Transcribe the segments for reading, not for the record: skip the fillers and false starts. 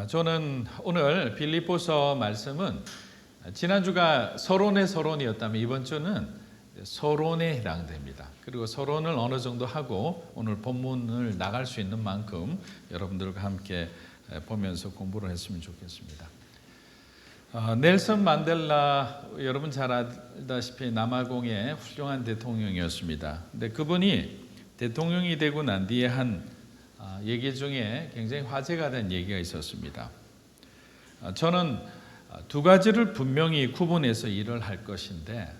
저는 오늘 빌립보서 말씀은 지난주가 서론의 서론이었다면 이번 주는 서론에 해당됩니다. 그리고 서론을 어느 정도 하고 오늘 본문을 나갈 수 있는 만큼 여러분들과 함께 보면서 공부를 했으면 좋겠습니다. 넬슨 만델라, 여러분 잘 알다시피 남아공의 훌륭한 대통령이었습니다. 근데 그분이 대통령이 되고 난 뒤에 한 얘기 중에 굉장히 화제가 된 얘기가 있었습니다. 저는 두 가지를 분명히 구분해서 일을 할 것인데,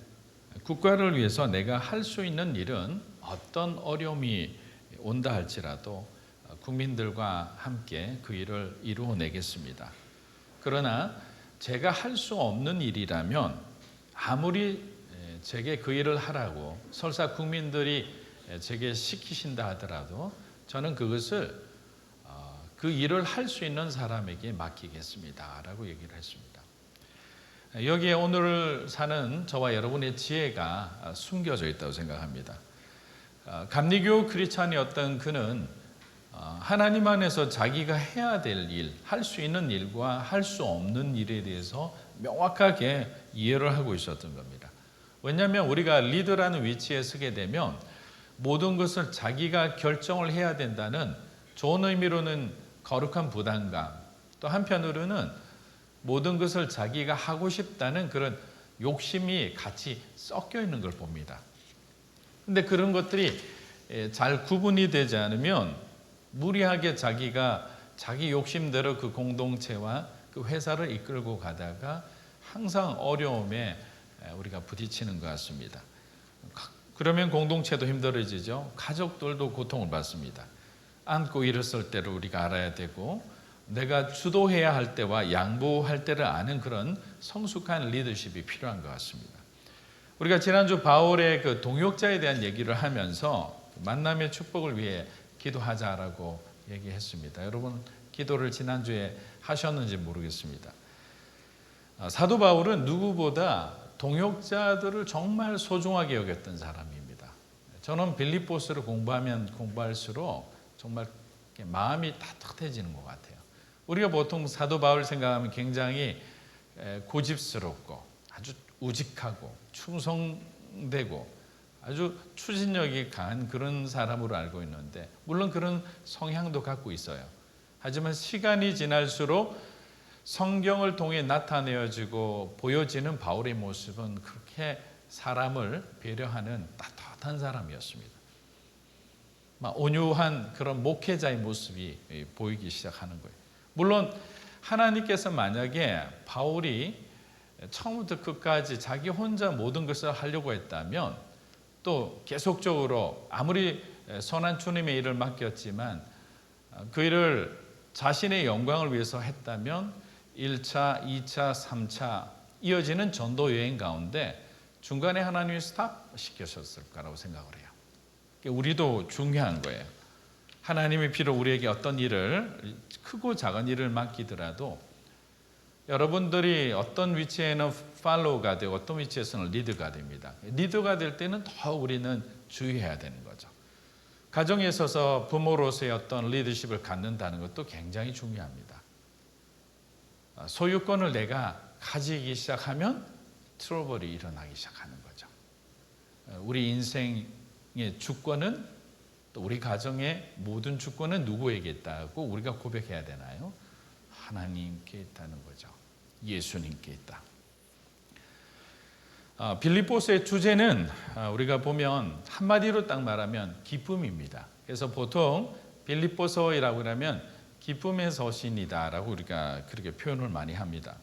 국가를 위해서 내가 할 수 있는 일은 어떤 어려움이 온다 할지라도 국민들과 함께 그 일을 이루어내겠습니다. 그러나 제가 할 수 없는 일이라면 아무리 제게 그 일을 하라고 설사 국민들이 제게 시키신다 하더라도 저는 그것을 그 일을 할 수 있는 사람에게 맡기겠습니다 라고 얘기를 했습니다. 여기에 오늘 사는 저와 여러분의 지혜가 숨겨져 있다고 생각합니다. 감리교 크리스찬이었던 그는 하나님 안에서 자기가 해야 될 일, 할 수 있는 일과 할 수 없는 일에 대해서 명확하게 이해를 하고 있었던 겁니다. 왜냐하면 우리가 리더라는 위치에 서게 되면 모든 것을 자기가 결정을 해야 된다는 좋은 의미로는 거룩한 부담감, 또 한편으로는 모든 것을 자기가 하고 싶다는 그런 욕심이 같이 섞여 있는 걸 봅니다. 근데 그런 것들이 잘 구분이 되지 않으면 무리하게 자기가 자기 욕심대로 그 공동체와 그 회사를 이끌고 가다가 항상 어려움에 우리가 부딪히는 것 같습니다. 그러면 공동체도 힘들어지죠. 가족들도 고통을 받습니다. 안고 일었을 때를 우리가 알아야 되고, 내가 주도해야 할 때와 양보할 때를 아는 그런 성숙한 리더십이 필요한 것 같습니다. 우리가 지난주 바울의 그 동역자에 대한 얘기를 하면서 만남의 축복을 위해 기도하자라고 얘기했습니다. 여러분 기도를 지난주에 하셨는지 모르겠습니다. 사도 바울은 누구보다 동역자들을 정말 소중하게 여겼던 사람입니다. 저는 빌립보서를 공부하면 공부할수록 정말 마음이 따뜻해지는 것 같아요. 우리가 보통 사도 바울 생각하면 굉장히 고집스럽고 아주 우직하고 충성되고 아주 추진력이 강한 그런 사람으로 알고 있는데, 물론 그런 성향도 갖고 있어요. 하지만 시간이 지날수록 성경을 통해 나타내어지고 보여지는 바울의 모습은 그렇게 사람을 배려하는 따뜻한 사람이었습니다. 온유한 그런 목회자의 모습이 보이기 시작하는 거예요. 물론 하나님께서 만약에 바울이 처음부터 끝까지 자기 혼자 모든 것을 하려고 했다면, 또 계속적으로 아무리 선한 주님의 일을 맡겼지만 그 일을 자신의 영광을 위해서 했다면 1차, 2차, 3차 이어지는 전도 여행 가운데 중간에 하나님이 스탑 시키셨을 거라고 생각을 해요. 우리도 중요한 거예요. 하나님이 비록 우리에게 어떤 일을, 크고 작은 일을 맡기더라도 여러분들이 어떤 위치에는 팔로우가 되고 어떤 위치에서는 리더가 됩니다. 리더가 될 때는 더 우리는 주의해야 되는 거죠. 가정에 있어서 부모로서의 어떤 리더십을 갖는다는 것도 굉장히 중요합니다. 소유권을 내가 가지기 시작하면 트러블이 일어나기 시작하는 거죠. 우리 인생의 주권은, 또 우리 가정의 모든 주권은 누구에게 있다고 우리가 고백해야 되나요? 하나님께 있다는 거죠. 예수님께 있다. 빌립보서의 주제는 우리가 보면 한마디로 딱 말하면 기쁨입니다. 그래서 보통 빌립보서이라고 하면 기쁨의 서신이다라고 우리가 그렇게 표현을 많이 합니다.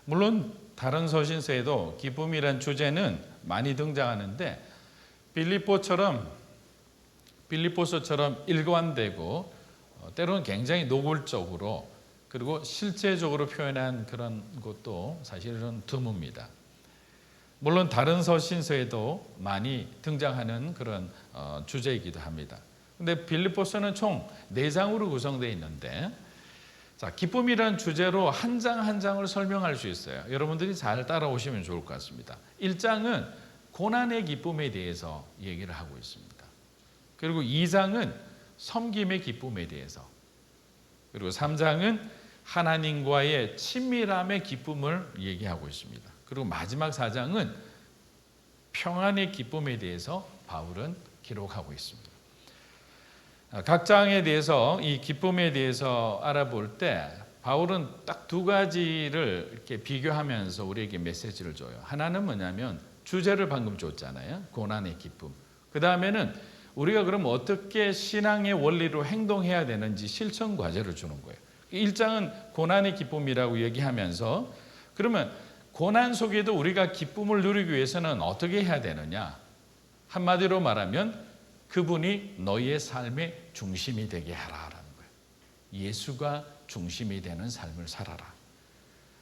물론 다른 서신서에도 기쁨이란 주제는 많이 등장하는데 빌립보서처럼 일관되고 때로는 굉장히 노골적으로 그리고 실제적으로 표현한 그런 것도 사실은 드뭅니다. 물론 다른 서신서에도 많이 등장하는 그런 주제이기도 합니다. 그런데 빌립보서는 총 4장으로 구성되어 있는데, 기쁨이라는 주제로 한 장 한 장을 설명할 수 있어요. 여러분들이 잘 따라오시면 좋을 것 같습니다. 1장은 고난의 기쁨에 대해서 얘기를 하고 있습니다. 그리고 2장은 섬김의 기쁨에 대해서, 그리고 3장은 하나님과의 친밀함의 기쁨을 얘기하고 있습니다. 그리고 마지막 4장은 평안의 기쁨에 대해서 바울은 기록하고 있습니다. 각 장에 대해서 이 기쁨에 대해서 알아볼 때 바울은 딱 두 가지를 이렇게 비교하면서 우리에게 메시지를 줘요. 하나는 뭐냐면 주제를 방금 줬잖아요. 고난의 기쁨. 그 다음에는 우리가 그럼 어떻게 신앙의 원리로 행동해야 되는지 실천 과제를 주는 거예요. 1장은 고난의 기쁨이라고 얘기하면서 그러면 고난 속에도 우리가 기쁨을 누리기 위해서는 어떻게 해야 되느냐? 한마디로 말하면 그분이 너희의 삶의 중심이 되게 하라라는 거예요. 예수가 중심이 되는 삶을 살아라.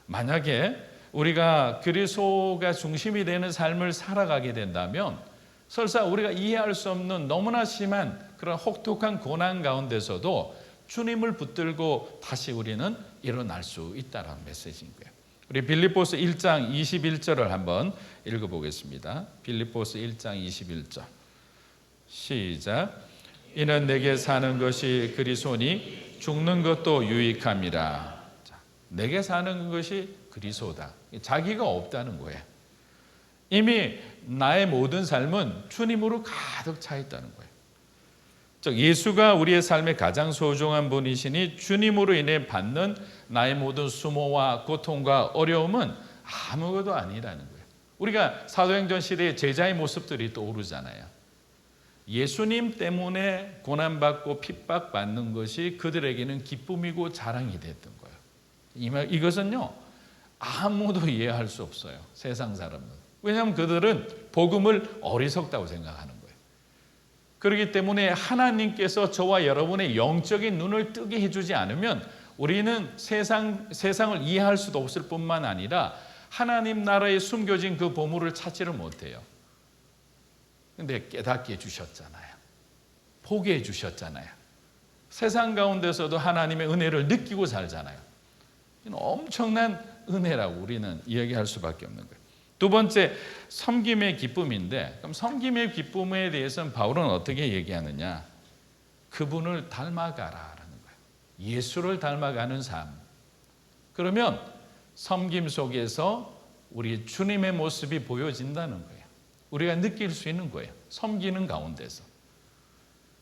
만약에 우리가 그리스도가 중심이 되는 삶을 살아가게 된다면 설사 우리가 이해할 수 없는 너무나 심한 그런 혹독한 고난 가운데서도 주님을 붙들고 다시 우리는 일어날 수 있다는 메시지인 거예요. 우리 빌립보서 1장 21절을 한번 읽어보겠습니다. 빌립보서 1장 21절 시작. 이는 내게 사는 것이 그리스도니 죽는 것도 유익함이라. 내게 사는 것이 그리스도다. 자기가 없다는 거예요. 이미 나의 모든 삶은 주님으로 가득 차 있다는 거예요. 즉 예수가 우리의 삶의 가장 소중한 분이시니 주님으로 인해 받는 나의 모든 수모와 고통과 어려움은 아무것도 아니라는 거예요. 우리가 사도행전 시대의 제자의 모습들이 떠오르잖아요. 예수님 때문에 고난받고 핍박받는 것이 그들에게는 기쁨이고 자랑이 됐던 거예요. 이것은요 아무도 이해할 수 없어요. 세상 사람은. 왜냐하면 그들은 복음을 어리석다고 생각하는 거예요. 그렇기 때문에 하나님께서 저와 여러분의 영적인 눈을 뜨게 해주지 않으면 우리는 세상을 이해할 수도 없을 뿐만 아니라 하나님 나라에 숨겨진 그 보물을 찾지를 못해요. 근데 깨닫게 해주셨잖아요. 보게 해주셨잖아요. 세상 가운데서도 하나님의 은혜를 느끼고 살잖아요. 엄청난 은혜라고 우리는 이야기할 수밖에 없는 거예요. 두 번째, 섬김의 기쁨인데 그럼 섬김의 기쁨에 대해서는 바울은 어떻게 얘기하느냐? 그분을 닮아가라라는 거예요. 예수를 닮아가는 삶. 그러면 섬김 속에서 우리 주님의 모습이 보여진다는 거예요. 우리가 느낄 수 있는 거예요. 섬기는 가운데서.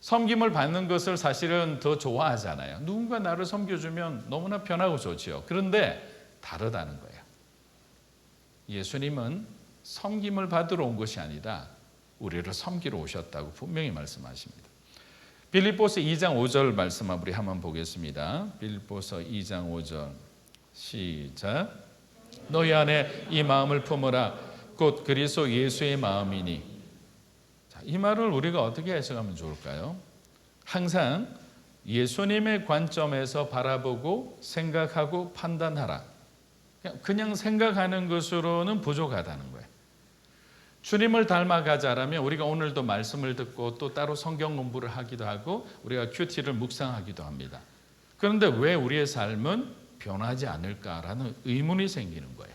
섬김을 받는 것을 사실은 더 좋아하잖아요. 누군가 나를 섬겨주면 너무나 편하고 좋지요. 그런데 다르다는 거예요. 예수님은 섬김을 받으러 온 것이 아니라 우리를 섬기러 오셨다고 분명히 말씀하십니다. 빌립보서 2장 5절 말씀 우리 한번 보겠습니다. 빌립보서 2장 5절 시작. 너희 안에 이 마음을 품으라. 곧 그리스도 예수의 마음이니. 자, 이 말을 우리가 어떻게 해석하면 좋을까요? 항상 예수님의 관점에서 바라보고 생각하고 판단하라. 그냥 생각하는 것으로는 부족하다는 거예요. 주님을 닮아가자라면 우리가 오늘도 말씀을 듣고 또 따로 성경 공부를 하기도 하고 우리가 큐티를 묵상하기도 합니다. 그런데 왜 우리의 삶은 변하지 않을까라는 의문이 생기는 거예요.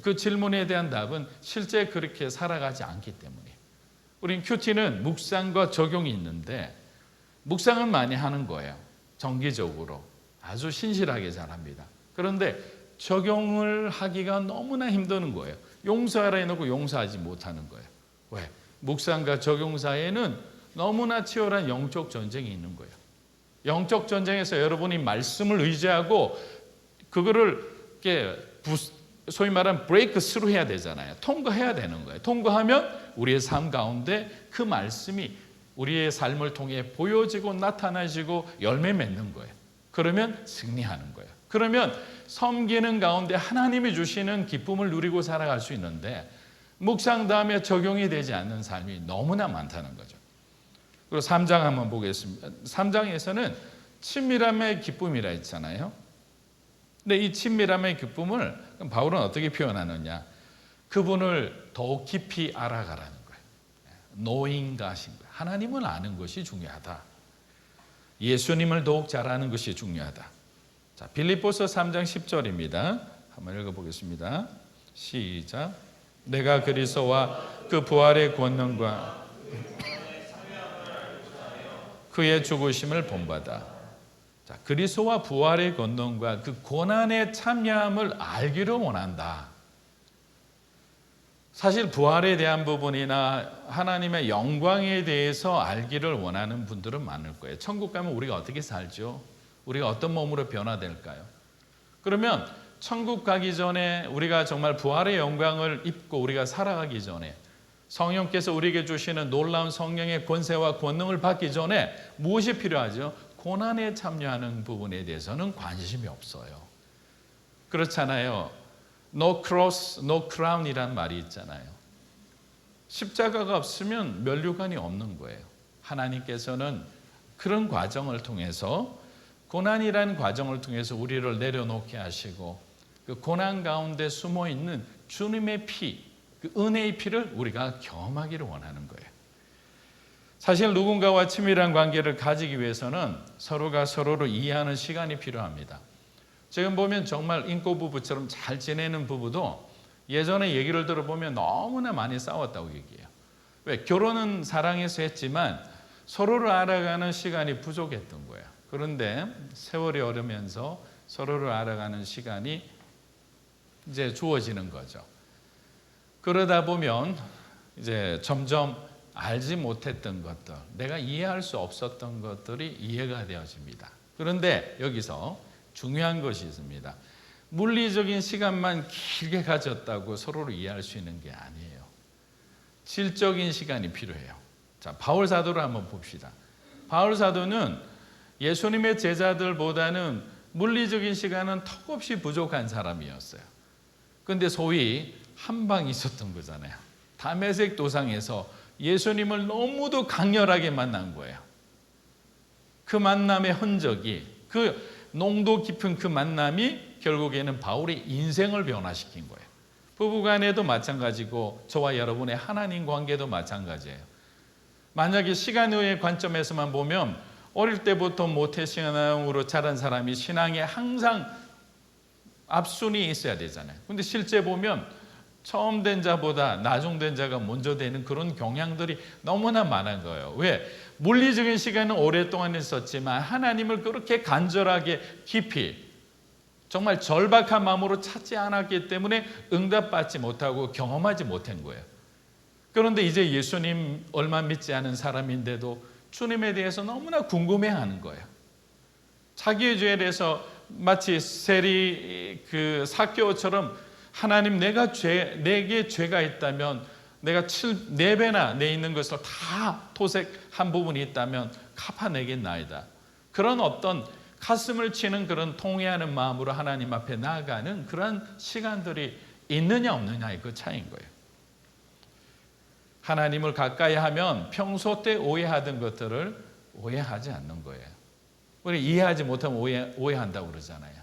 그 질문에 대한 답은 실제 그렇게 살아가지 않기 때문에 우린 큐티는 묵상과 적용이 있는데 묵상은 많이 하는 거예요. 정기적으로 아주 신실하게 잘합니다. 그런데 적용을 하기가 너무나 힘드는 거예요. 용서하라 해놓고 용서하지 못하는 거예요. 왜? 묵상과 적용 사이에는 너무나 치열한 영적 전쟁이 있는 거예요. 영적 전쟁에서 여러분이 말씀을 의지하고 그거를 이렇게 소위 말하는 브레이크 스루 해야 되잖아요. 통과해야 되는 거예요. 통과하면 우리의 삶 가운데 그 말씀이 우리의 삶을 통해 보여지고 나타나지고 열매 맺는 거예요. 그러면 승리하는 거예요. 그러면 섬기는 가운데 하나님이 주시는 기쁨을 누리고 살아갈 수 있는데 묵상 다음에 적용이 되지 않는 삶이 너무나 많다는 거죠. 그리고 3장 한번 보겠습니다. 3장에서는 친밀함의 기쁨이라 했잖아요. 근데 이 친밀함의 기쁨을 바울은 어떻게 표현하느냐? 그분을 더욱 깊이 알아가라는 거예요. knowing God인 거예요. 하나님을 아는 것이 중요하다. 예수님을 더욱 잘 아는 것이 중요하다. 자, 빌립보서 3장 10절입니다. 한번 읽어보겠습니다. 시작. 내가 그리스도와 그 부활의 권능과 그의 죽으심을 본받아. 자, 그리스도와 부활의 권능과 그 고난의 참여함을 알기를 원한다. 사실 부활에 대한 부분이나 하나님의 영광에 대해서 알기를 원하는 분들은 많을 거예요. 천국 가면 우리가 어떻게 살죠? 우리가 어떤 몸으로 변화될까요? 그러면 천국 가기 전에 우리가 정말 부활의 영광을 입고 우리가 살아가기 전에 성령께서 우리에게 주시는 놀라운 성령의 권세와 권능을 받기 전에 무엇이 필요하죠? 고난에 참여하는 부분에 대해서는 관심이 없어요. 그렇잖아요. No cross, no crown 이란 말이 있잖아요. 십자가가 없으면 면류관이 없는 거예요. 하나님께서는 그런 과정을 통해서 고난이라는 과정을 통해서 우리를 내려놓게 하시고 그 고난 가운데 숨어있는 주님의 피, 그 은혜의 피를 우리가 경험하기를 원하는 거예요. 사실 누군가와 친밀한 관계를 가지기 위해서는 서로가 서로를 이해하는 시간이 필요합니다. 지금 보면 정말 인고 부부처럼 잘 지내는 부부도 예전에 얘기를 들어보면 너무나 많이 싸웠다고 얘기해요. 왜? 결혼은 사랑해서 했지만 서로를 알아가는 시간이 부족했던 거예요. 그런데 세월이 오르면서 서로를 알아가는 시간이 이제 주어지는 거죠. 그러다 보면 이제 점점 알지 못했던 것들, 내가 이해할 수 없었던 것들이 이해가 되어집니다. 그런데 여기서 중요한 것이 있습니다. 물리적인 시간만 길게 가졌다고 서로를 이해할 수 있는 게 아니에요. 질적인 시간이 필요해요. 자, 바울 사도를 한번 봅시다. 바울 사도는 예수님의 제자들보다는 물리적인 시간은 턱없이 부족한 사람이었어요. 그런데 소위 한방이 있었던 거잖아요. 다메섹 도상에서 예수님을 너무도 강렬하게 만난 거예요. 그 만남의 흔적이, 그 농도 깊은 그 만남이 결국에는 바울의 인생을 변화시킨 거예요. 부부간에도 마찬가지고 저와 여러분의 하나님 관계도 마찬가지예요. 만약에 시간의 관점에서만 보면 어릴 때부터 모태신앙으로 자란 사람이 신앙에 항상 앞순위에 있어야 되잖아요. 근데 실제 보면 처음 된 자보다 나중된 자가 먼저 되는 그런 경향들이 너무나 많은 거예요. 왜? 물리적인 시간은 오랫동안 있었지만 하나님을 그렇게 간절하게 깊이 정말 절박한 마음으로 찾지 않았기 때문에 응답받지 못하고 경험하지 못한 거예요. 그런데 이제 예수님 얼마 믿지 않은 사람인데도 주님에 대해서 너무나 궁금해하는 거예요. 자기의 죄에 대해서 마치 세리 그 삭개오처럼 하나님 내게 죄가 있다면 내가 4배나 내 있는 것을 다 토색한 부분이 있다면 갚아내겠나이다. 그런 어떤 가슴을 치는 그런 통회하는 마음으로 하나님 앞에 나아가는 그런 시간들이 있느냐 없느냐의 그 차이인 거예요. 하나님을 가까이 하면 평소 때 오해하던 것들을 오해하지 않는 거예요. 우리 이해하지 못하면 오해한다고 그러잖아요.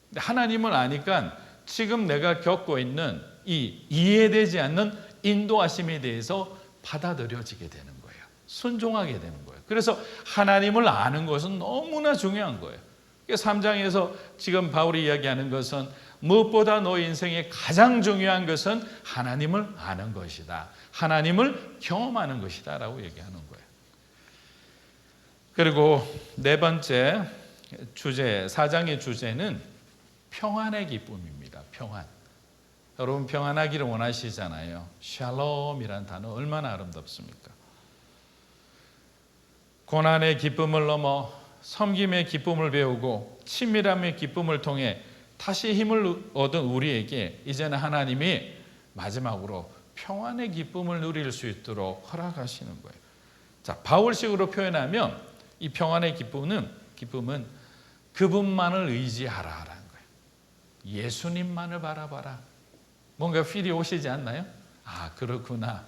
근데 하나님을 아니까 지금 내가 겪고 있는 이 이해되지 않는 인도하심에 대해서 받아들여지게 되는 거예요. 순종하게 되는 거예요. 그래서 하나님을 아는 것은 너무나 중요한 거예요. 3장에서 지금 바울이 이야기하는 것은 무엇보다 너의 인생의 가장 중요한 것은 하나님을 아는 것이다. 하나님을 경험하는 것이다 라고 얘기하는 거예요. 그리고 4번째 주제, 4장의 주제는 평안의 기쁨입니다. 평안. 여러분 평안하기를 원하시잖아요. 샬롬이란 단어 얼마나 아름답습니까? 고난의 기쁨을 넘어 섬김의 기쁨을 배우고 친밀함의 기쁨을 통해 다시 힘을 얻은 우리에게 이제는 하나님이 마지막으로 평안의 기쁨을 누릴 수 있도록 허락하시는 거예요. 자, 바울식으로 표현하면 이 평안의 기쁨은 그분만을 의지하라라는 거예요. 예수님만을 바라봐라. 뭔가 필이 오시지 않나요? 아, 그렇구나.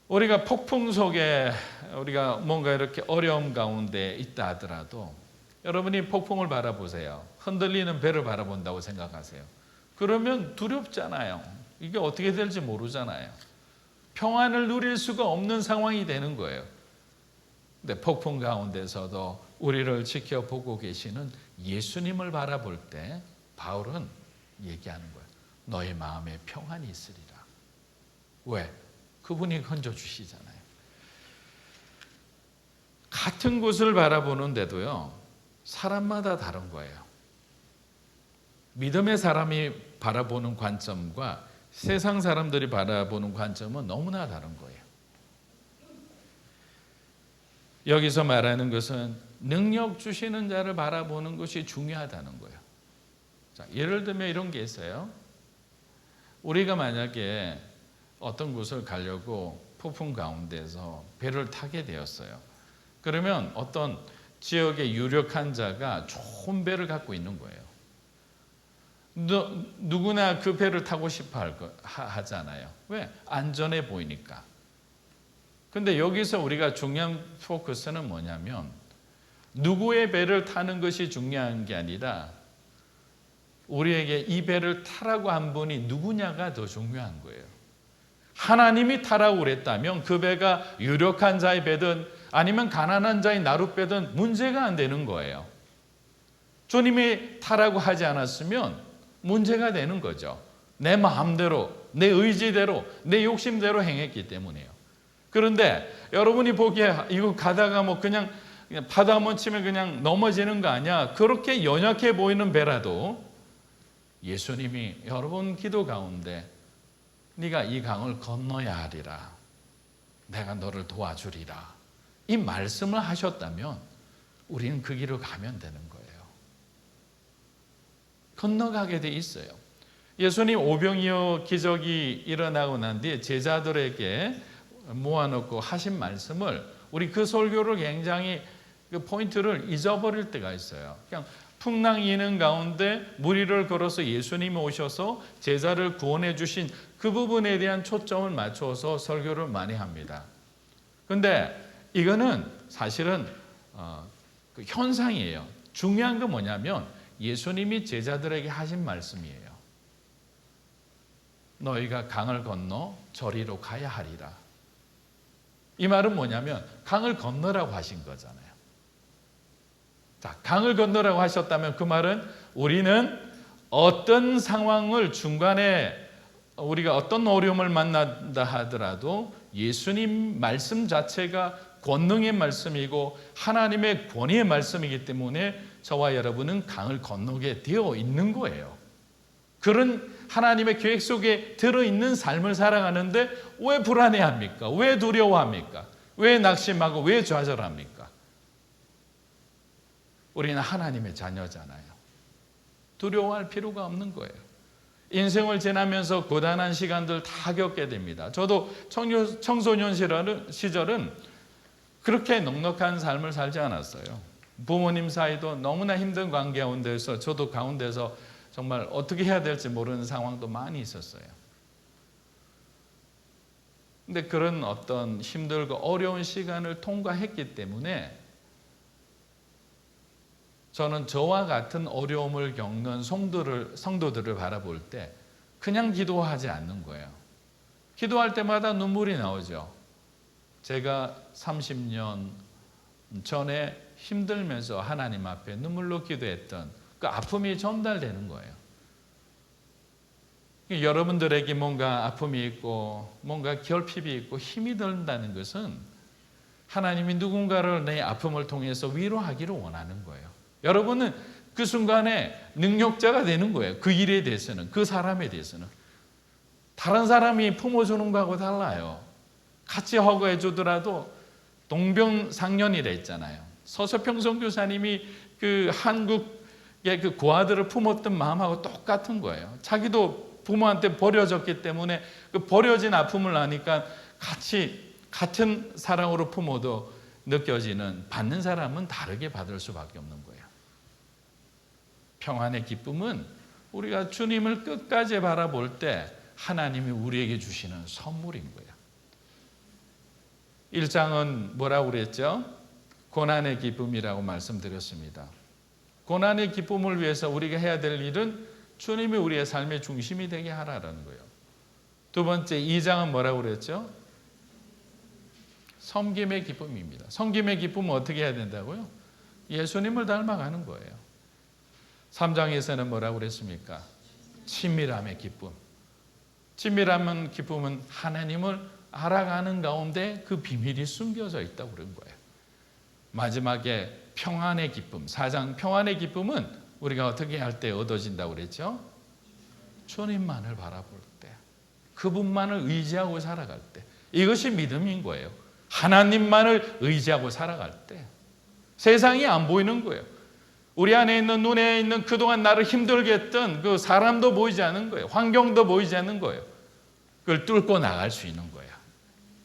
우리가 폭풍 속에 우리가 뭔가 이렇게 어려움 가운데 있다 하더라도 여러분이 폭풍을 바라보세요. 흔들리는 배를 바라본다고 생각하세요. 그러면 두렵잖아요. 이게 어떻게 될지 모르잖아요. 평안을 누릴 수가 없는 상황이 되는 거예요. 근데 폭풍 가운데서도 우리를 지켜보고 계시는 예수님을 바라볼 때 바울은 얘기하는 거예요. 너의 마음에 평안이 있으리라. 왜? 그분이 건져주시잖아요. 같은 곳을 바라보는데도요, 사람마다 다른 거예요. 믿음의 사람이 바라보는 관점과 세상 사람들이 바라보는 관점은 너무나 다른 거예요. 여기서 말하는 것은 능력 주시는 자를 바라보는 것이 중요하다는 거예요. 자, 예를 들면 이런 게 있어요. 우리가 만약에 어떤 곳을 가려고 폭풍 가운데서 배를 타게 되었어요. 그러면 어떤 지역의 유력한 자가 좋은 배를 갖고 있는 거예요. 누구나 그 배를 타고 싶어 하잖아요. 왜? 안전해 보이니까. 근데 여기서 우리가 중요한 포커스는 뭐냐면 누구의 배를 타는 것이 중요한 게 아니라 우리에게 이 배를 타라고 한 분이 누구냐가 더 중요한 거예요. 하나님이 타라고 그랬다면 그 배가 유력한 자의 배든 아니면 가난한 자의 나룻배든 문제가 안 되는 거예요. 주님이 타라고 하지 않았으면 문제가 되는 거죠. 내 마음대로, 내 의지대로, 내 욕심대로 행했기 때문이에요. 그런데 여러분이 보기에 이거 가다가 뭐 그냥 바다 한번 치면 그냥 넘어지는 거 아니야. 그렇게 연약해 보이는 배라도 예수님이 여러분 기도 가운데 네가 이 강을 건너야 하리라. 내가 너를 도와주리라. 이 말씀을 하셨다면 우리는 그 길을 가면 되는 거예요. 건너가게 돼 있어요. 예수님 오병이어 기적이 일어나고 난 뒤에 제자들에게 모아놓고 하신 말씀을 우리 그 설교를 굉장히 그 포인트를 잊어버릴 때가 있어요. 그냥 풍랑이 있는 가운데 무리를 걸어서 예수님이 오셔서 제자를 구원해 주신 그 부분에 대한 초점을 맞춰서 설교를 많이 합니다. 그런데 이거는 사실은 그 현상이에요. 중요한 건 뭐냐면 예수님이 제자들에게 하신 말씀이에요. 너희가 강을 건너 저리로 가야 하리라. 이 말은 뭐냐면 강을 건너라고 하신 거잖아요. 자, 강을 건너라고 하셨다면 그 말은 우리는 어떤 상황을 중간에 우리가 어떤 어려움을 만난다 하더라도 예수님 말씀 자체가 권능의 말씀이고 하나님의 권위의 말씀이기 때문에 저와 여러분은 강을 건너게 되어 있는 거예요. 그런 하나님의 계획 속에 들어있는 삶을 살아가는데 왜 불안해합니까? 왜 두려워합니까? 왜 낙심하고 왜 좌절합니까? 우리는 하나님의 자녀잖아요. 두려워할 필요가 없는 거예요. 인생을 지나면서 고단한 시간들 다 겪게 됩니다. 저도 청소년 시절은 그렇게 넉넉한 삶을 살지 않았어요. 부모님 사이도 너무나 힘든 관계 가운데서 저도 가운데서 정말 어떻게 해야 될지 모르는 상황도 많이 있었어요. 근데 그런 어떤 힘들고 어려운 시간을 통과했기 때문에 저는 저와 같은 어려움을 겪는 성도들을 바라볼 때 그냥 기도하지 않는 거예요. 기도할 때마다 눈물이 나오죠. 제가 30년 전에 힘들면서 하나님 앞에 눈물로 기도했던 그 아픔이 전달되는 거예요. 여러분들에게 뭔가 아픔이 있고 뭔가 결핍이 있고 힘이 든다는 것은 하나님이 누군가를 내 아픔을 통해서 위로하기를 원하는 거예요. 여러분은 그 순간에 능력자가 되는 거예요. 그 일에 대해서는, 그 사람에 대해서는. 다른 사람이 품어주는 거하고 달라요. 같이 허가해 주더라도 동병상련이라 했잖아요. 서서평 선교사님이 그 한국의 그 고아들을 품었던 마음하고 똑같은 거예요. 자기도 부모한테 버려졌기 때문에 그 버려진 아픔을 아니까 같은 사랑으로 품어도 느껴지는 받는 사람은 다르게 받을 수밖에 없는 거예요. 평안의 기쁨은 우리가 주님을 끝까지 바라볼 때 하나님이 우리에게 주시는 선물인 거예요. 1장은 뭐라고 그랬죠? 고난의 기쁨이라고 말씀드렸습니다. 고난의 기쁨을 위해서 우리가 해야 될 일은 주님이 우리의 삶의 중심이 되게 하라는 거예요. 두 번째 2장은 뭐라고 그랬죠? 섬김의 기쁨입니다. 섬김의 기쁨은 어떻게 해야 된다고요? 예수님을 닮아가는 거예요. 3장에서는 뭐라고 그랬습니까? 친밀함의 기쁨. 친밀함은 기쁨은 하나님을 알아가는 가운데 그 비밀이 숨겨져 있다고 그런 거예요. 마지막에 평안의 기쁨, 4장 평안의 기쁨은 우리가 어떻게 할 때 얻어진다고 그랬죠? 주님만을 바라볼 때, 그분만을 의지하고 살아갈 때, 이것이 믿음인 거예요. 하나님만을 의지하고 살아갈 때 세상이 안 보이는 거예요. 우리 안에 있는, 눈에 있는 그동안 나를 힘들게 했던 그 사람도 보이지 않는 거예요. 환경도 보이지 않는 거예요. 그걸 뚫고 나갈 수 있는 거예요.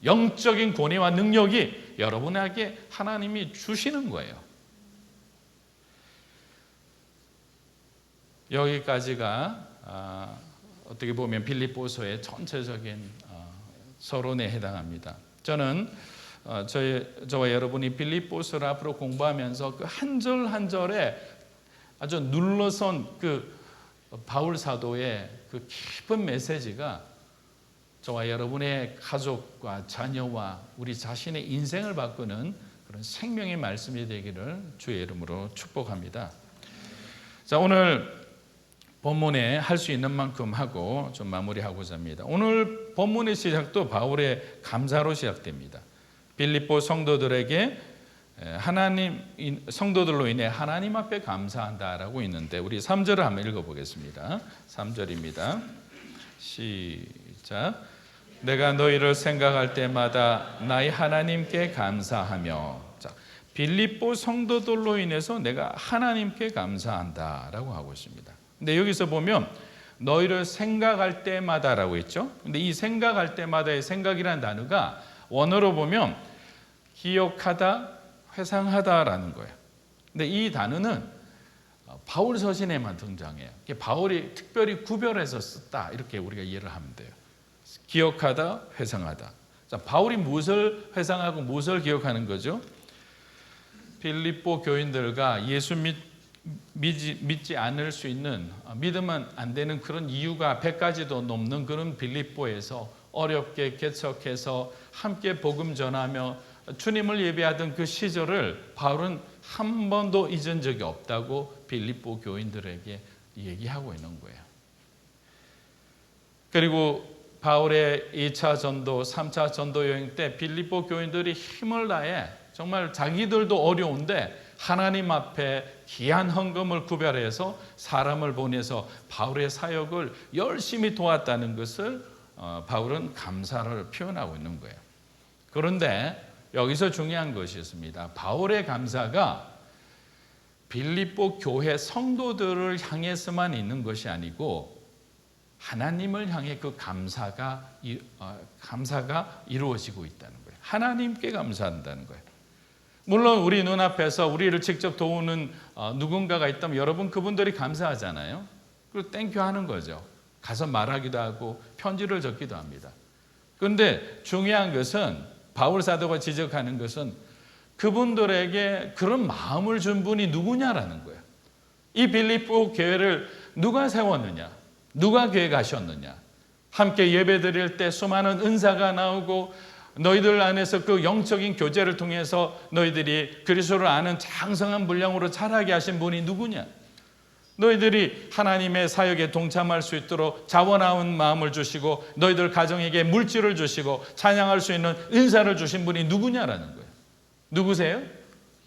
영적인 권위와 능력이 여러분에게 하나님이 주시는 거예요. 여기까지가 어떻게 보면 빌립보서의 전체적인 서론에 해당합니다. 저는 저와 여러분이 빌립보서를 앞으로 공부하면서 그 한 절 한 절에 아주 눌러선 그 바울 사도의 그 깊은 메시지가 저와 여러분의 가족과 자녀와 우리 자신의 인생을 바꾸는 그런 생명의 말씀이 되기를 주의 이름으로 축복합니다. 자, 오늘 본문에 할 수 있는 만큼 하고 좀 마무리하고자 합니다. 오늘 본문의 시작도 바울의 감사로 시작됩니다. 빌립보 성도들에게 성도들로 인해 하나님 앞에 감사한다라고 있는데 우리 3절을 한번 읽어보겠습니다. 3절입니다. 시작. 내가 너희를 생각할 때마다 나의 하나님께 감사하며. 자, 빌립보 성도들로 인해서 내가 하나님께 감사한다라고 하고 있습니다. 근데 여기서 보면 너희를 생각할 때마다라고 했죠. 근데 이 생각할 때마다의 생각이라는 단어가 원어로 보면 기억하다, 회상하다라는 거예요. 근데 이 단어는 바울 서신에만 등장해요. 바울이 특별히 구별해서 썼다 이렇게 우리가 이해를 하면 돼요. 기억하다, 회상하다. 자, 바울이 무엇을 회상하고 무엇을 기억하는 거죠? 빌립보 교인들과 예수 믿지 않을 수 있는, 믿으면 안 되는 그런 이유가 100가지도 넘는 그런 빌립보에서 어렵게 개척해서 함께 복음 전하며 주님을 예배하던 그 시절을 바울은 한 번도 잊은 적이 없다고 빌립보 교인들에게 얘기하고 있는 거예요. 그리고 바울의 2차 전도, 3차 전도 여행 때 빌립보 교인들이 힘을 다해 정말 자기들도 어려운데 하나님 앞에 귀한 헌금을 구별해서 사람을 보내서 바울의 사역을 열심히 도왔다는 것을 바울은 감사를 표현하고 있는 거예요. 그런데 여기서 중요한 것이 있습니다. 바울의 감사가 빌립보 교회 성도들을 향해서만 있는 것이 아니고 하나님을 향해 그 감사가 이루어지고 있다는 거예요. 하나님께 감사한다는 거예요. 물론 우리 눈앞에서 우리를 직접 도우는 누군가가 있다면 여러분 그분들이 감사하잖아요. 그리고 땡큐 하는 거죠. 가서 말하기도 하고 편지를 적기도 합니다. 그런데 중요한 것은 바울 사도가 지적하는 것은 그분들에게 그런 마음을 준 분이 누구냐라는 거예요. 이 빌립보 교회를 누가 세웠느냐? 누가 계획하셨느냐? 함께 예배드릴 때 수많은 은사가 나오고 너희들 안에서 그 영적인 교제를 통해서 너희들이 그리스도를 아는 장성한 분량으로 자라게 하신 분이 누구냐? 너희들이 하나님의 사역에 동참할 수 있도록 자원하는 마음을 주시고 너희들 가정에게 물질을 주시고 찬양할 수 있는 은사를 주신 분이 누구냐라는 거예요. 누구세요?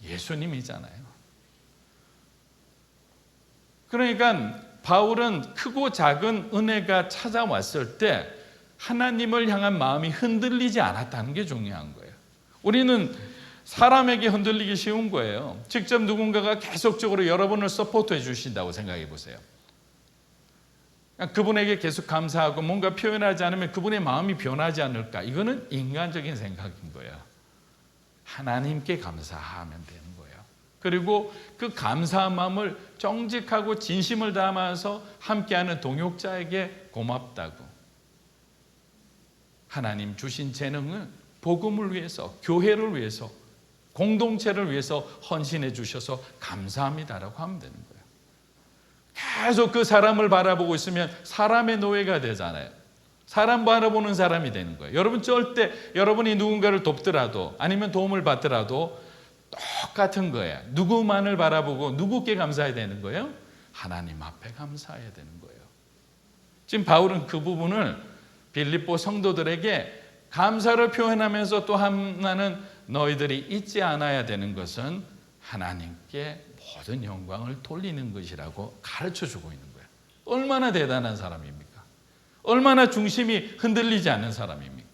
예수님이잖아요. 그러니까 바울은 크고 작은 은혜가 찾아왔을 때 하나님을 향한 마음이 흔들리지 않았다는 게 중요한 거예요. 우리는 사람에게 흔들리기 쉬운 거예요. 직접 누군가가 계속적으로 여러분을 서포트해 주신다고 생각해 보세요. 그분에게 계속 감사하고 뭔가 표현하지 않으면 그분의 마음이 변하지 않을까? 이거는 인간적인 생각인 거예요. 하나님께 감사하면 되는 거예요. 그리고 그 감사한 마음을 정직하고 진심을 담아서 함께하는 동역자에게 고맙다고. 하나님 주신 재능은 복음을 위해서, 교회를 위해서, 공동체를 위해서 헌신해 주셔서 감사합니다라고 하면 되는 거예요. 계속 그 사람을 바라보고 있으면 사람의 노예가 되잖아요. 사람 바라보는 사람이 되는 거예요. 여러분 절대 여러분이 누군가를 돕더라도 아니면 도움을 받더라도 똑같은 거예요. 누구만을 바라보고 누구께 감사해야 되는 거예요? 하나님 앞에 감사해야 되는 거예요. 지금 바울은 그 부분을 빌립보 성도들에게 감사를 표현하면서 또 하나는 너희들이 잊지 않아야 되는 것은 하나님께 모든 영광을 돌리는 것이라고 가르쳐주고 있는 거예요. 얼마나 대단한 사람입니까? 얼마나 중심이 흔들리지 않는 사람입니까?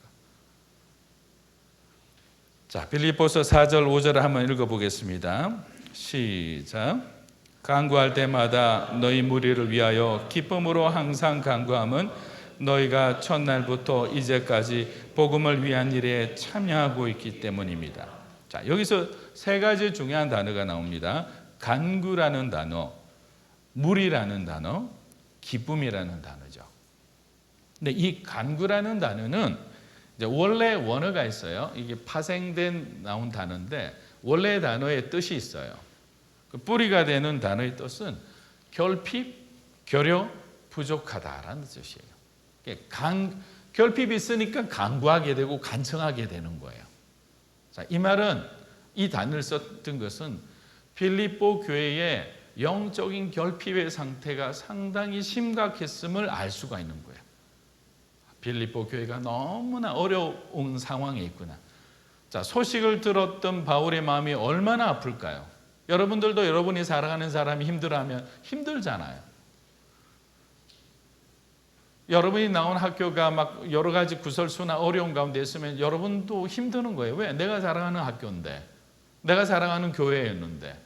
자, 빌립보서 4절 5절을 한번 읽어보겠습니다. 시작. 간구할 때마다 너희 무리를 위하여 기쁨으로 항상 간구함은 너희가 첫날부터 이제까지 복음을 위한 일에 참여하고 있기 때문입니다. 자, 여기서 세 가지 중요한 단어가 나옵니다. 간구라는 단어, 무리라는 단어, 기쁨이라는 단어죠. 근데 이 간구라는 단어는 이제 원래 원어가 있어요. 이게 파생된 나온 단어인데 원래 단어의 뜻이 있어요. 그 뿌리가 되는 단어의 뜻은 결핍, 결여, 부족하다라는 뜻이에요. 결핍이 있으니까 간구하게 되고 간청하게 되는 거예요. 자, 이 말은 이 단어를 썼던 것은 빌립보 교회의 영적인 결핍의 상태가 상당히 심각했음을 알 수가 있는 거예요. 빌립보 교회가 너무나 어려운 상황에 있구나. 자, 소식을 들었던 바울의 마음이 얼마나 아플까요? 여러분들도 여러분이 사랑하는 사람이 힘들어하면 힘들잖아요. 여러분이 나온 학교가 막 여러 가지 구설수나 어려운 가운데 있으면 여러분도 힘드는 거예요. 왜? 내가 사랑하는 학교인데, 내가 사랑하는 교회였는데,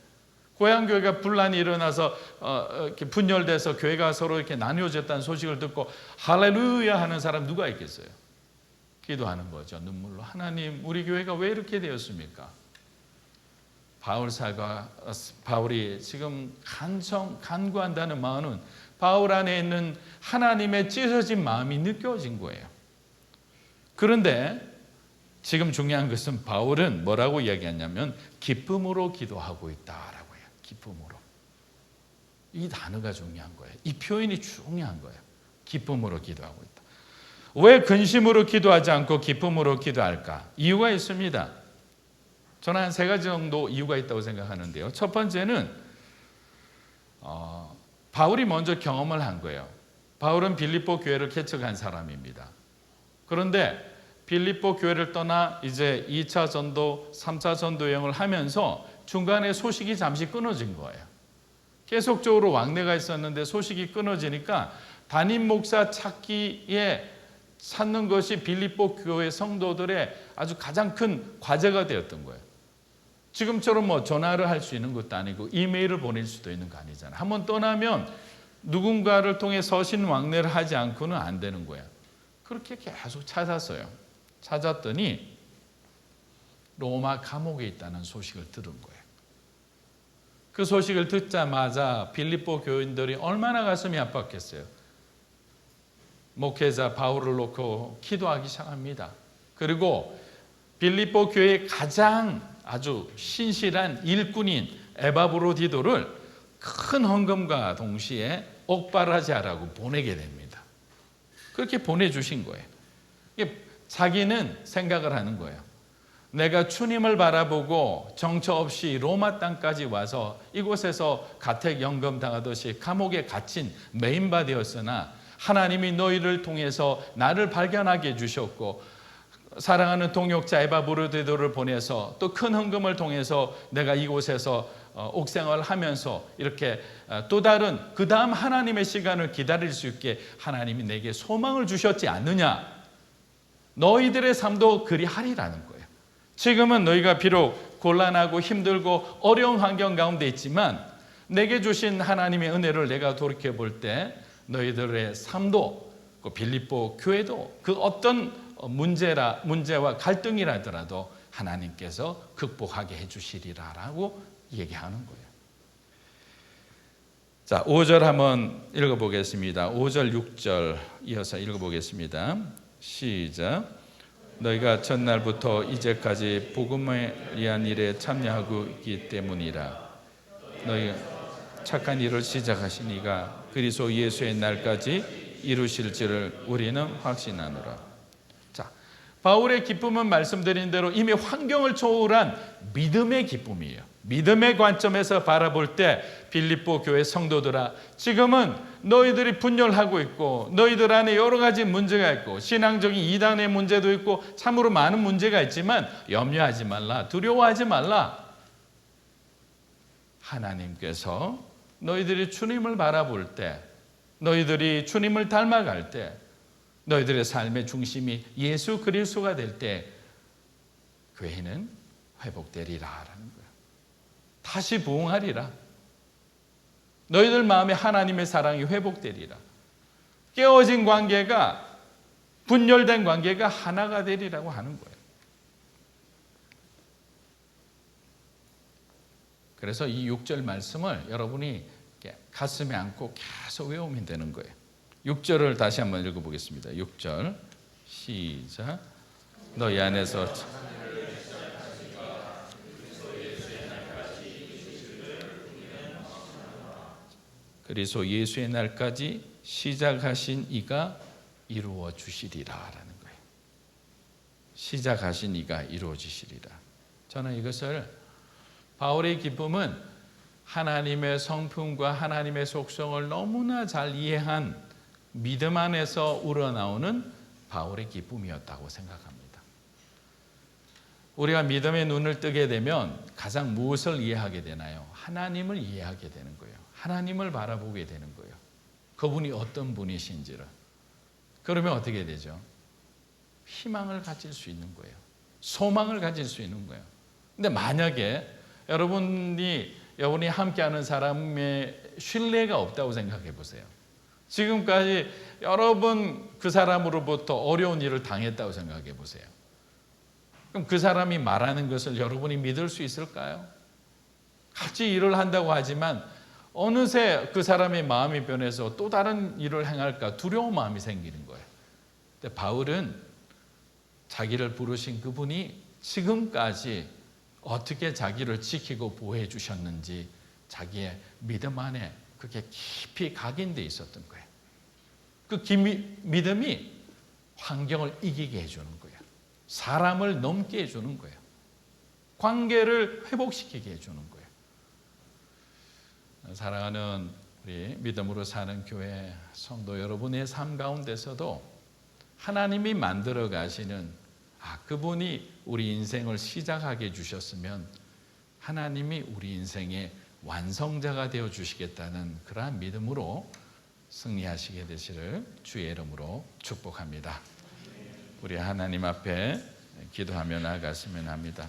고향 교회가 분란이 일어나서 이렇게 분열돼서 교회가 서로 이렇게 나뉘어졌다는 소식을 듣고 할렐루야 하는 사람 누가 있겠어요? 기도하는 거죠. 눈물로. 하나님, 우리 교회가 왜 이렇게 되었습니까? 바울이 지금 간구한다는 마음은 바울 안에 있는 하나님의 찢어진 마음이 느껴진 거예요. 그런데 지금 중요한 것은 바울은 뭐라고 이야기하냐면 기쁨으로 기도하고 있다라고 해요. 기쁨으로. 이 단어가 중요한 거예요. 이 표현이 중요한 거예요. 기쁨으로 기도하고 있다. 왜 근심으로 기도하지 않고 기쁨으로 기도할까? 이유가 있습니다. 저는 한 세 가지 정도 이유가 있다고 생각하는데요. 첫 번째는 바울이 먼저 경험을 한 거예요. 바울은 빌립보 교회를 개척한 사람입니다. 그런데 빌립보 교회를 떠나 이제 2차 전도, 3차 전도 여행을 하면서 중간에 소식이 잠시 끊어진 거예요. 계속적으로 왕래가 있었는데 소식이 끊어지니까 담임 목사 찾는 것이 빌립보 교회 성도들의 아주 가장 큰 과제가 되었던 거예요. 지금처럼 뭐 전화를 할 수 있는 것도 아니고 이메일을 보낼 수도 있는 거 아니잖아요. 한번 떠나면 누군가를 통해 서신 왕래를 하지 않고는 안 되는 거예요. 그렇게 계속 찾았어요. 찾았더니 로마 감옥에 있다는 소식을 들은 거예요. 그 소식을 듣자마자 빌립보 교인들이 얼마나 가슴이 아팠겠어요. 목회자 바울을 놓고 기도하기 시작합니다. 그리고 빌립보 교회의 가장 아주 신실한 일꾼인 에바브로디도를 큰 헌금과 동시에 옥바라지아라고 보내게 됩니다. 그렇게 보내주신 거예요. 자기는 생각을 하는 거예요. 내가 주님을 바라보고 정처 없이 로마 땅까지 와서 이곳에서 가택연금 당하듯이 감옥에 갇힌 메인바 되었으나 하나님이 너희를 통해서 나를 발견하게 해주셨고 사랑하는 동역자 에바브로디도를 보내서 또 큰 헌금을 통해서 내가 이곳에서 옥생활을 하면서 이렇게 또 다른 그 다음 하나님의 시간을 기다릴 수 있게 하나님이 내게 소망을 주셨지 않느냐. 너희들의 삶도 그리하리라는 거예요. 지금은 너희가 비록 곤란하고 힘들고 어려운 환경 가운데 있지만 내게 주신 하나님의 은혜를 내가 돌이켜볼 때 너희들의 삶도 그 빌립보 교회도 그 어떤 문제와 갈등이라더라도 하나님께서 극복하게 해주시리라라고 얘기하는 거예요. 자, 5절 한번 읽어보겠습니다. 5절 6절 이어서 읽어보겠습니다. 시작. 너희가 첫날부터 이제까지 복음에 의한 일에 참여하고 있기 때문이라. 너희가 착한 일을 시작하신 이가 그리스도 예수의 날까지 이루실 줄을 우리는 확신하노라. 자, 바울의 기쁨은 말씀드린 대로 이미 환경을 초월한 믿음의 기쁨이에요. 믿음의 관점에서 바라볼 때 빌립보 교회 성도들아, 지금은 너희들이 분열하고 있고 너희들 안에 여러 가지 문제가 있고 신앙적인 이단의 문제도 있고 참으로 많은 문제가 있지만 염려하지 말라, 두려워하지 말라. 하나님께서 너희들이 주님을 바라볼 때, 너희들이 주님을 닮아갈 때, 너희들의 삶의 중심이 예수 그리스도가 될 때 교회는 회복되리라라는 거예요. 다시 부흥하리라. 너희들 마음에 하나님의 사랑이 회복되리라. 깨어진 관계가, 분열된 관계가 하나가 되리라고 하는 거예요. 그래서 이 6절 말씀을 여러분이 가슴에 안고 계속 외우면 되는 거예요. 6절을 다시 한번 읽어보겠습니다. 6절 시작. 너희 안에서 그리스도 예수의 날까지 시작하신 이가 이루어 주시리라라는 거예요. 시작하신 이가 이루어 주시리라. 저는 이것을 바울의 기쁨은 하나님의 성품과 하나님의 속성을 너무나 잘 이해한 믿음 안에서 우러나오는 바울의 기쁨이었다고 생각합니다. 우리가 믿음의 눈을 뜨게 되면 가장 무엇을 이해하게 되나요? 하나님을 이해하게 되는 거예요. 하나님을 바라보게 되는 거예요. 그분이 어떤 분이신지를. 그러면 어떻게 되죠? 희망을 가질 수 있는 거예요. 소망을 가질 수 있는 거예요. 근데 만약에 여러분이 함께하는 사람의 신뢰가 없다고 생각해 보세요. 지금까지 여러 번 그 사람으로부터 어려운 일을 당했다고 생각해 보세요. 그럼 그 사람이 말하는 것을 여러분이 믿을 수 있을까요? 같이 일을 한다고 하지만 어느새 그 사람의 마음이 변해서 또 다른 일을 행할까 두려운 마음이 생기는 거예요. 근데 바울은 자기를 부르신 그분이 지금까지 어떻게 자기를 지키고 보호해 주셨는지 자기의 믿음 안에 그게 깊이 각인되어 있었던 거예요. 그 믿음이 환경을 이기게 해주는 거예요. 사람을 넘게 해주는 거예요. 관계를 회복시키게 해주는 거예요. 사랑하는 우리 믿음으로 사는 교회 성도 여러분의 삶 가운데서도 하나님이 만들어 가시는 그분이 우리 인생을 시작하게 해주셨으면 하나님이 우리 인생의 완성자가 되어 주시겠다는 그러한 믿음으로 승리하시게 되시를 주의 이름으로 축복합니다. 우리 하나님 앞에 기도하며 나아갔으면 합니다.